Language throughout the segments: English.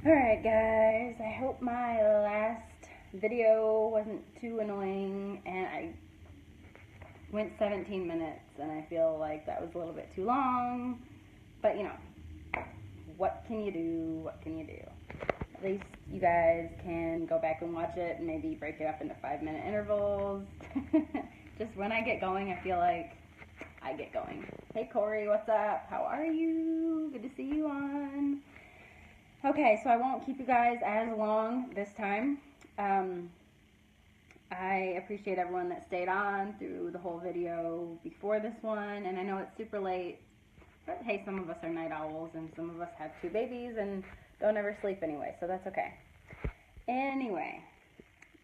Alright guys, I hope my last video wasn't too annoying, and I went 17 minutes and I feel like that was a little bit too long, but you know, what can you do, At least you guys can go back and watch it and maybe break it up into 5-minute intervals. Just when I get going, I feel like I get going. Hey Corey, what's up? How are you? Good to see you on. Okay, so I won't keep you guys as long this time. I appreciate everyone that stayed on through the whole video before this one, and I know it's super late, but hey, some of us are night owls, and some of us have 2 babies and don't ever sleep anyway, so that's okay. Anyway,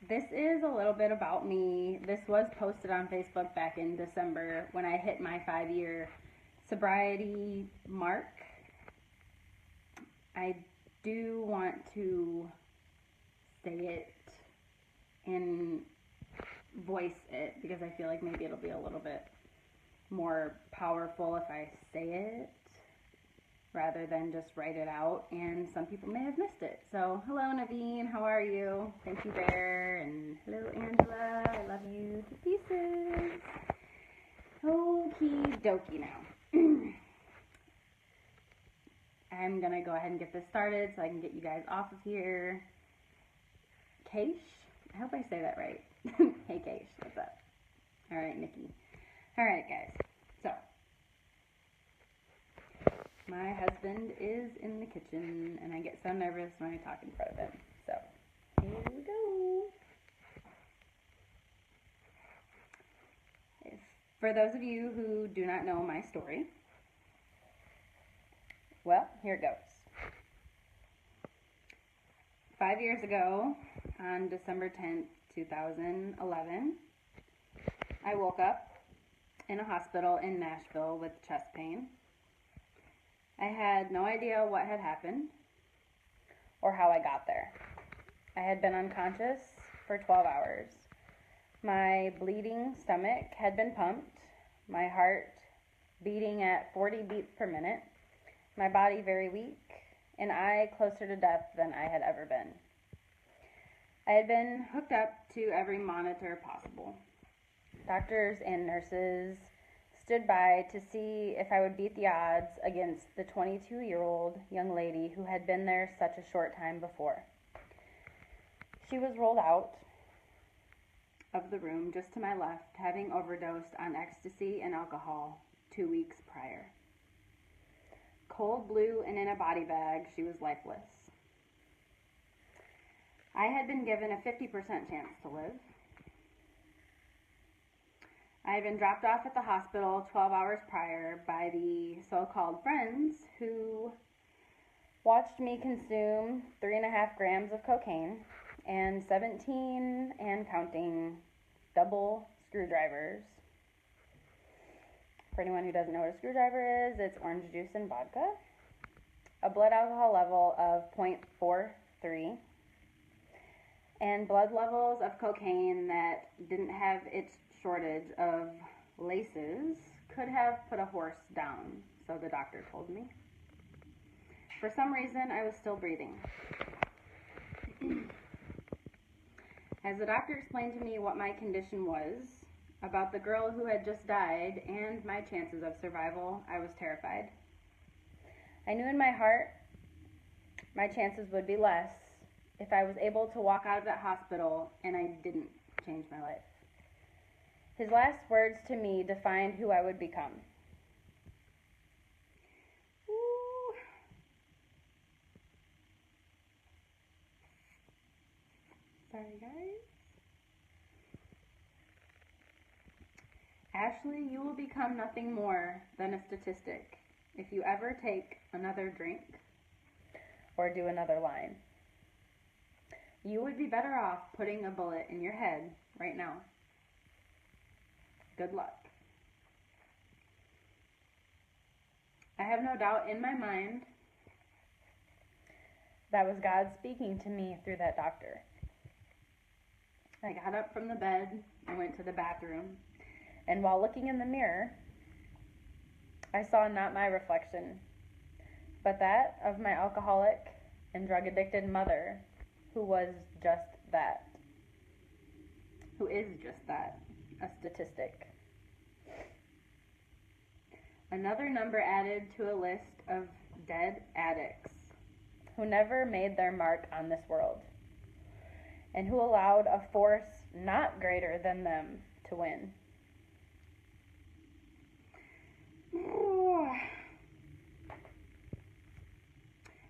this is a little bit about me. This was posted on Facebook back in December when I hit my 5-year sobriety mark. I do want to say it and voice it because I feel like maybe it'll be a little bit more powerful if I say it rather than just write it out, and some people may have missed it. So hello Naveen, how are you? Thank you Bear, and hello Angela, I love you to pieces. Okie dokie now. I'm gonna go ahead and get this started so I can get you guys off of here. Keish? I hope I say that right. Hey Keish, what's up? Alright, Nikki. Alright guys, so my husband is in the kitchen and I get so nervous when I talk in front of him. So here we go. For those of you who do not know my story, well, here it goes. 5 years ago, on December 10th, 2011, I woke up in a hospital in Nashville with chest pain. I had no idea what had happened or how I got there. I had been unconscious for 12 hours. My bleeding stomach had been pumped, my heart beating at 40 beats per minute, my body very weak, and I closer to death than I had ever been. I had been hooked up to every monitor possible. Doctors and nurses stood by to see if I would beat the odds against the 22-year-old young lady who had been there such a short time before. She was rolled out of the room just to my left, having overdosed on ecstasy and alcohol 2 weeks prior. Cold blue and in a body bag, she was lifeless. I had been given a 50% chance to live. I had been dropped off at the hospital 12 hours prior by the so-called friends who watched me consume 3.5 grams of cocaine and 17 and counting double screwdrivers. For anyone who doesn't know what a screwdriver is, it's orange juice and vodka, a blood alcohol level of 0.43, and blood levels of cocaine that didn't have its shortage of laces could have put a horse down, so the doctor told me. For some reason, I was still breathing. As the doctor explained to me what my condition was, about the girl who had just died, and my chances of survival, I was terrified. I knew in my heart my chances would be less if I was able to walk out of that hospital and I didn't change my life. His last words to me defined who I would become. Ooh. Sorry, guys. Ashley, you will become nothing more than a statistic if you ever take another drink or do another line. You would be better off putting a bullet in your head right now. Good luck. I have no doubt in my mind that was God speaking to me through that doctor. I got up from the bed and went to the bathroom, and while looking in the mirror, I saw not my reflection, but that of my alcoholic and drug-addicted mother who was just that. Who is just that, a statistic. Another number added to a list of dead addicts. Who never made their mark on this world, and who allowed a force not greater than them to win.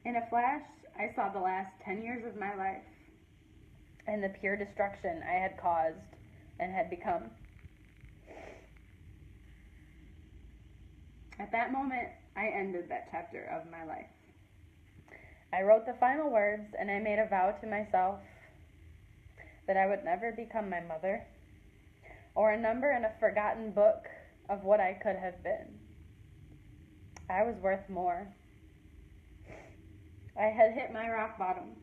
In a flash, I saw the last 10 years of my life. And the pure destruction I had caused and had become. At that moment, I ended that chapter of my life. I wrote the final words, and I made a vow to myself that I would never become my mother, or a number in a forgotten book of what I could have been. I was worth more. I had hit my rock bottom,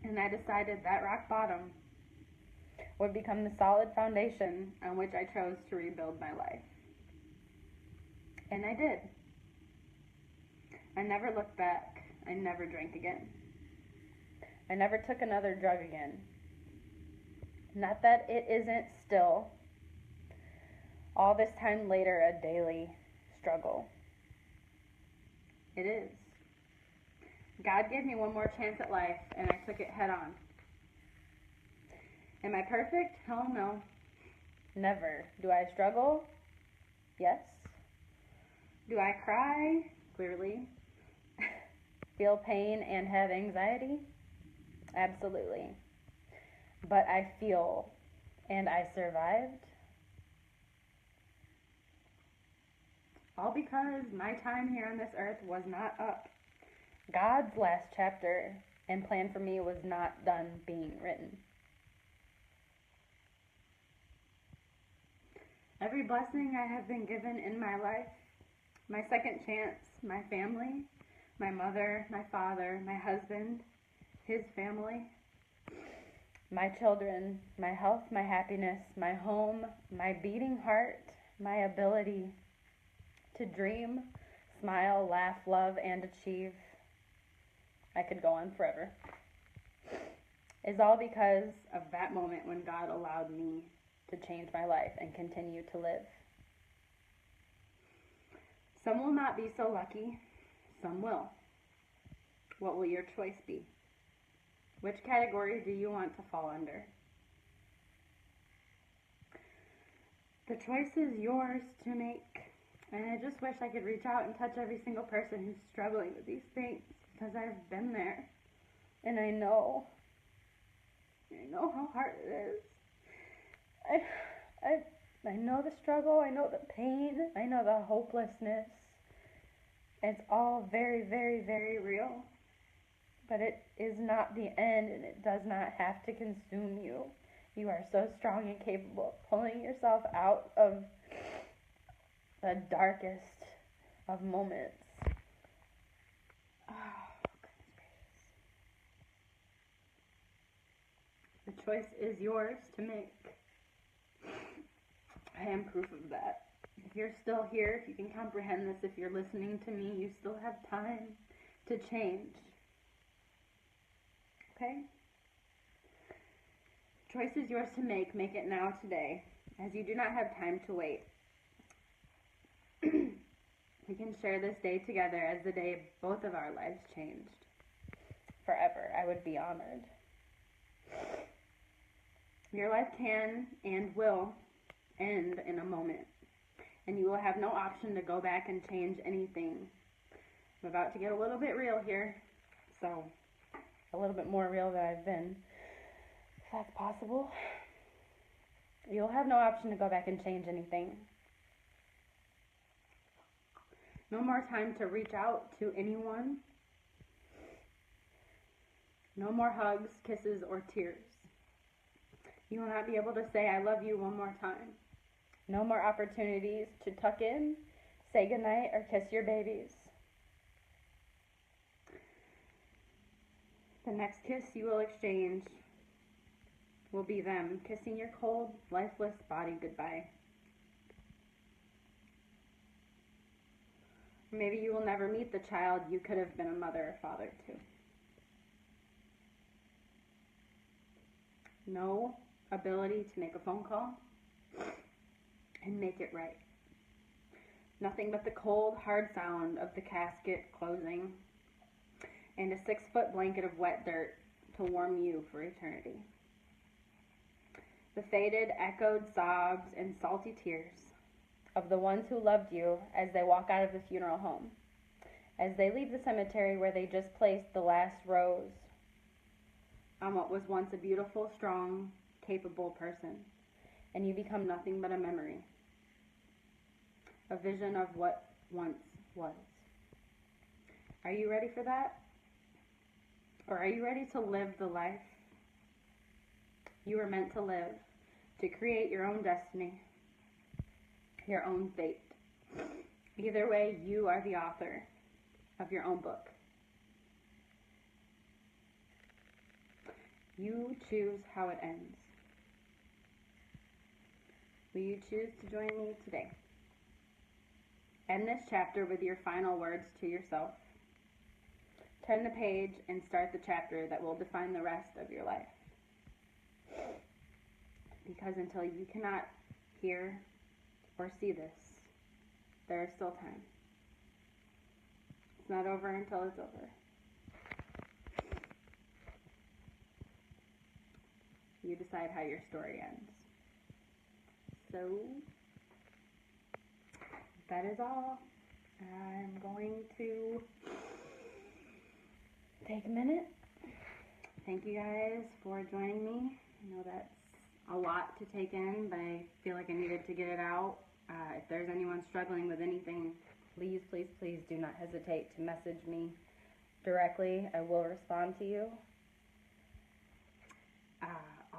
and I decided that rock bottom would become the solid foundation on which I chose to rebuild my life. And I did. I never looked back. I never drank again. I never took another drug again. Not that it isn't still, all this time later, a daily struggle. It is. God gave me one more chance at life, and I took it head on. Am I perfect? Hell no. Never. Do I struggle? Yes. Do I cry? Clearly. Feel pain and have anxiety? Absolutely. But I feel, and I survived. All because my time here on this earth was not up. God's last chapter and plan for me was not done being written. Every blessing I have been given in my life, my second chance, my family, my mother, my father, my husband, his family, my children, my health, my happiness, my home, my beating heart, my ability to dream, smile, laugh, love, and achieve. I could go on forever. Is all because of that moment when God allowed me to change my life and continue to live. Some will not be so lucky, some will. What will your choice be? Which category do you want to fall under? The choice is yours to make. And I just wish I could reach out and touch every single person who's struggling with these things, because I've been there. And I know how hard it is. I know the struggle, I know the pain, I know the hopelessness. It's all very, very, very real. But it is not the end, and it does not have to consume you. You are so strong and capable of pulling yourself out of the darkest of moments. Oh, goodness gracious. The choice is yours to make. I am proof of that. If you're still here, if you can comprehend this, if you're listening to me, you still have time to change. Okay? Choice is yours to make. Make it now, today, as you do not have time to wait. We can share this day together as the day both of our lives changed. Forever. I would be honored. Your life can and will end in a moment, and you will have no option to go back and change anything. I'm about to get a little bit real here, so a little bit more real than I've been, if that's possible. You'll have no option to go back and change anything. No more time to reach out to anyone. No more hugs, kisses, or tears. You will not be able to say, I love you one more time. No more opportunities to tuck in, say goodnight, or kiss your babies. The next kiss you will exchange will be them kissing your cold, lifeless body goodbye. Maybe you will never meet the child you could have been a mother or father to. No ability to make a phone call and make it right. Nothing but the cold, hard sound of the casket closing and a 6-foot blanket of wet dirt to warm you for eternity. The faded, echoed sobs and salty tears of the ones who loved you as they walk out of the funeral home, as they leave the cemetery where they just placed the last rose on what was once a beautiful, strong, capable person, and you become nothing but a memory, a vision of what once was. Are you ready for that? Or are you ready to live the life you were meant to live, to create your own destiny, your own fate? Either way, you are the author of your own book. You choose how it ends. Will you choose to join me today? End this chapter with your final words to yourself. Turn the page and start the chapter that will define the rest of your life. Because until you cannot hear or see this, there is still time. It's not over until it's over. You decide how your story ends. So, that is all. I'm going to take a minute. Thank you guys for joining me. I know that's a lot to take in, but I feel like I needed to get it out. If there's anyone struggling with anything, please, please, please do not hesitate to message me directly. I will respond to you.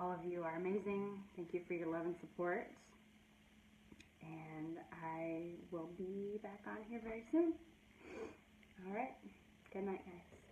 All of you are amazing. Thank you for your love and support. And I will be back on here very soon. All right. Good night, guys.